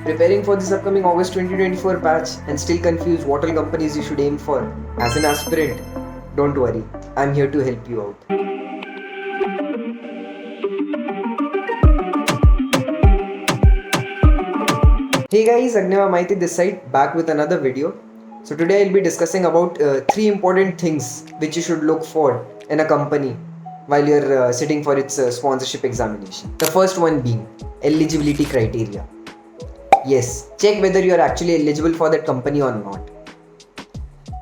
Preparing for this upcoming August 2024 batch and still confused what all companies you should aim for as an aspirant? Don't worry, I'm here to help you out. Hey guys, Agneva Maiti this side, back with another video. So today I'll be discussing about 3 important things which you should look for in a company while you're sitting for its sponsorship examination. The first one being eligibility criteria. Yes, check whether you are actually eligible for that company or not.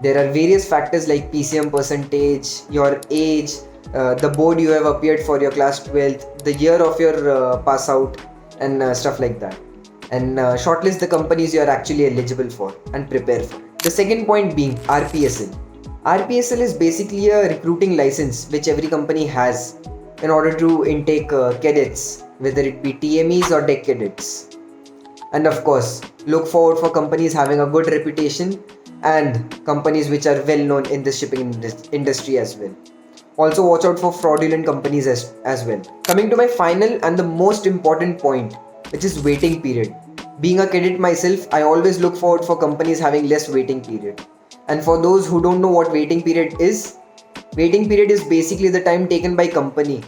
There are various factors like PCM percentage, your age, the board you have appeared for your class 12th, the year of your pass out, and stuff like that. And shortlist the companies you are actually eligible for and prepare for it. The second point being RPSL. RPSL is basically a recruiting license which every company has in order to intake cadets, whether it be TMEs or tech cadets. And of course, look forward for companies having a good reputation and companies which are well known in the shipping industry as well. Also watch out for fraudulent companies as well. Coming to my final and the most important point, which is waiting period. Being a cadet myself, I always look forward for companies having less waiting period. And for those who don't know what waiting period is basically the time taken by company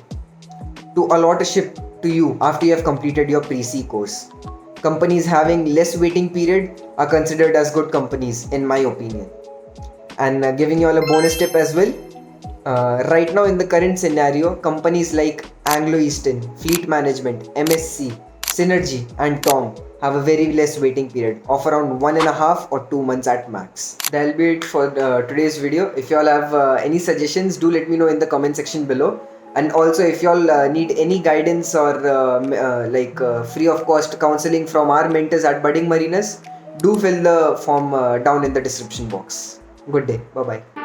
to allot a ship to you after you have completed your pre-C course. Companies having less waiting period are considered as good companies in my opinion. And giving you all a bonus tip as well. Right now in the current scenario, companies like Anglo Eastern, Fleet Management, MSC, Synergy and Tom have a very less waiting period of around 1.5 or 2 months at max. That'll be it for today's video. If you all have any suggestions, do let me know in the comment section below. And also if you all need any guidance or free of cost counseling from our mentors at Budding Mariners, do fill the form down in the description box. Good day. Bye bye.